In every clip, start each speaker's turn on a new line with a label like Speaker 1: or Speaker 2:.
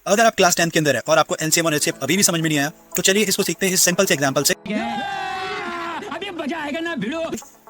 Speaker 1: अगर आप क्लास 10 के अंदर है और आपको एलसीएम और एचसीएफ अभी भी समझ में नहीं आया तो चलिए इसको सीखते हैं इस सिंपल से एग्जांपल से।
Speaker 2: अभी मजा आएगा ना भिड़ो।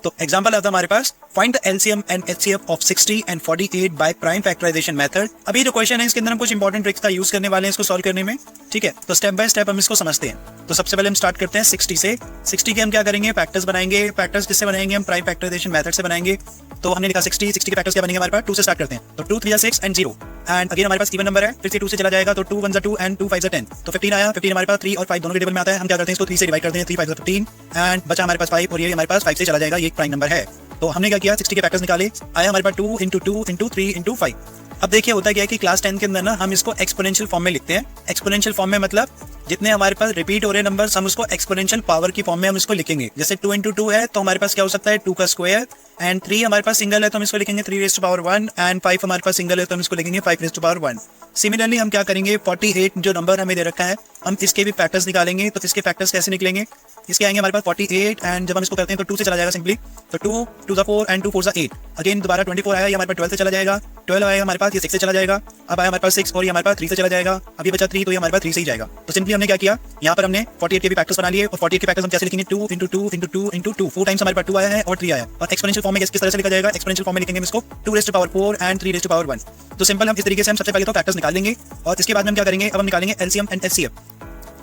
Speaker 1: तो एग्जांपल आता है हमारे पास, find the LCM and HCF of 60 एंड 48 बाय प्राइम फैक्टराइजेशन मेथड। अभी जो क्वेश्चन है इसके अंदर हम कुछ इंपॉर्टेंट ट्रिक्स का यूज करने वाले हैं इसको सॉल्व करने में। ठीक है, तो स्टेप बाय स्टेप हम इसको समझते हैं। तो सबसे पहले हम स्टार्ट करते हैं 60 से। 60 के हम क्या करेंगे, फैक्टर्स बनाएंगे। फैक्टर्स किससे बनाएंगे, हम प्राइम फैक्टराइजेशन मेथड से बनाएंगे। तो हमने लिखा 60 के फैक्टर्स क्या बनेंगे हमारे पास, 2 से स्टार्ट करते हैं। तो 2 3 6 एंड 0 एंड अगेन हमारे पास इवन नंबर है, फिर से 2 से चला जाएगा तो 2 1 2 एंड 2 5 10। तो 15 आया। 15 हमारे पास 3 और 5 दोनों के टेबल में आता है। हम क्या करते हैं इसको 3 से डिवाइड करते हैं, 3 5 15 एंड बचा हमारे पास 5 और ये हमारे पास 5 से चला जाएगा, ये एक प्राइम नंबर है। तो हमने क्या किया, 60 के फैक्टर्स निकाले, आया हमारे पास 2 इंटू 2 इंटू 3 इंटू 5। अब देखिए होता क्या है कि क्लास 10 के अंदर ना हम इसको एक्सपोनेंशियल फॉर्म में लिखते हैं। एक्सपोनेंशियल फॉर्म में मतलब जितने हमारे पास रिपीट हो रहे नंबर्स हम उसको एक्सपोनेंशियल पावर की फॉर्म में हम इसको लिखेंगे। जैसे 2 इंटू 2 है तो हमारे पास क्या हो सकता है 2 का स्क्वायर, एंड 3 हमारे पास सिंगल है तो हम इसको लिखेंगे 3 रेज़ टू पावर 1, एंड 5 हमारे पास सिंगल है तो हम इसको लिखेंगे 5 रेज़ टू पावर 1। सिमिलरली हम क्या करेंगे, 48 जो नंबर हमें दे रखा है हम इसके भी फैक्टर्स निकालेंगे। तो इसके फैक्टर्स कैसे निकलेंगे, इसके आएंगे हमारे पास 48 एंड जब हम इसको करते हैं तो 2 से चला जाएगा सिंपली। तो 2 2 4 एंड 2 4 8, अगेन दोबारा 24 आया, ये हमारे पास 12 से चला जाएगा। 12 आएगा हमारे पास, ये 6 से चला जाएगा। अब आया हमारे पास 6 और ये हमारे पास 3 से चला जाएगा। अभी बचा 3 तो ये हमारे पास 3 से ही जाएगा। तो सिंपली हमने क्या किया, यहाँ पर हमने 48 के भी फैक्टर्स बना लिए और 48 के फैक्टर्स हम कैसे लिखेंगे, 2 इंटू 2 इंटू 2 इंटू 2, 4 टाइम्स हमारे पास 2 आया है और 3 आया। और एक्सपोनेंशियल फॉर्म में किस तरह से लिखा जाएगा, एक्सपोनेंशियल फॉर्म में लिखेंगे इसको 2 raise to power 4 and 3 raise to power 1। तो सिंपल हम इस तरीके से हम सबसे पहले तो फैक्टर्स निकाल लेंगे और इसके बाद हम क्या करेंगे, अब हम निकालेंगे एलसीएम एंड एचसीएफ।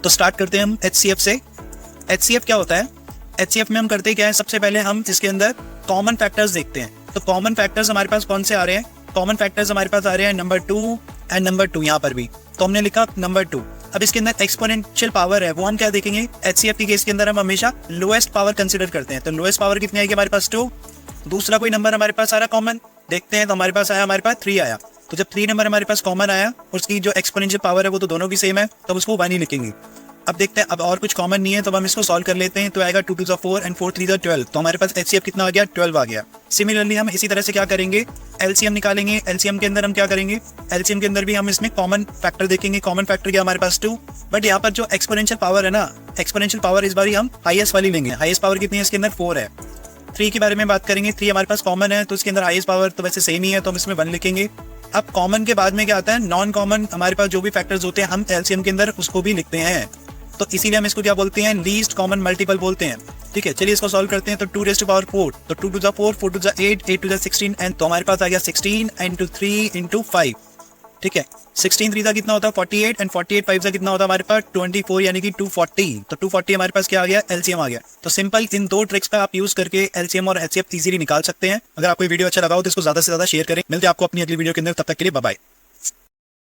Speaker 1: तो स्टार्ट करते हैं हम एचसीएफ से। एचसीएफ क्या होता है, एचसीएफ में हम करते क्या है, सबसे पहले हम इसके अंदर कॉमन फैक्टर्स देखते हैं। तो कॉमन फैक्टर्स हमारे पास कौन से आ रहे हैं, कॉमन फैक्टर्स हमारे पास आ रहे हैं नंबर 2 एंड नंबर 2, यहाँ पर भी तो हमने लिखा नंबर 2। अब इसके अंदर एक्सपोनेंशियल पावर है वो हम क्या देखेंगे, एचसीएफ की केस के अंदर हम हमेशा लोएस्ट पावर कंसीडर करते हैं। तो लोएस्ट पावर कितनी आएगी हमारे पास 2। दूसरा कोई नंबर हमारे पास आ रहा कॉमन, देखते हैं तो हमारे पास आया हमारे पास 3 आया। तो जब 3 नंबर हमारे पास कॉमन आया उसकी जो एक्सपोनेंशियल पावर है वो तो दोनों की सेम है तो हम उसको 1 ही लिखेंगे। अब देखते हैं अब और कुछ कॉमन नहीं है तो हम इसको सॉल्व कर लेते हैं। तो आएगा 2 2 4 एंड 4 3 12, तो हमारे पास एचसीएफ कितना आ गया, 12 आ गया। सिमिलरली हम इसी तरह से क्या करेंगे, एलसीएम निकालेंगे। एलसीएम के अंदर हम क्या करेंगे, एलसीएम के अंदर भी हम इसमें कॉमन फैक्टर देखेंगे। कॉमन फैक्टर क्या हमारे पास 2, बट यहाँ पर जो एक्सपोनेंशियल पावर है ना, एक्सपोनेंशियल पावर इस बार हम हाईएस्ट वाली लेंगे। हाईएस्ट पावर कितनी है इसके अंदर 4 है। 3 के बारे में बात करेंगे, 3 हमारे पास कॉमन है तो इसके अंदर हाईएस्ट पावर तो वैसे सेम ही है तो हम इसमें 1 लिखेंगे। अब कॉमन के बाद में क्या आता है, नॉन कॉमन हमारे पास जो भी फैक्टर्स होते हैं हम एलसीएम के अंदर उसको भी लिखते हैं। तो इसीलिए हम इसको क्या बोलते हैं, लीस्ट कॉमन मल्टीपल बोलते हैं। ठीक है, चलिए इसको सॉल्व करते हैं। तो 2 रेज़ टू पावर 4, तो 2 2 4 4 2 8 8 2 16 एंड तो हमारे पास आ गया 16 इंटू 3 इंटू 5। ठीक है, 16 3 का कितना होता है 48 एंड 48 5 का कितना होता है हमारे पास 24 यानी कि 240। तो 240 हमारे पास क्या आ गया, एलसीएम आ गया। तो सिंपल इन 2 ट्रिक्स का आप यूज करके एलसीएम और एचसीएफ इजीली निकाल सकते हैं। अगर आपको वीडियो अच्छा लगा हो तो इसको ज्यादा से ज्यादा शेयर करें। मिलते हैं आपको अपनी अगली वीडियो के अंदर, तब तक के लिए बाय बाय।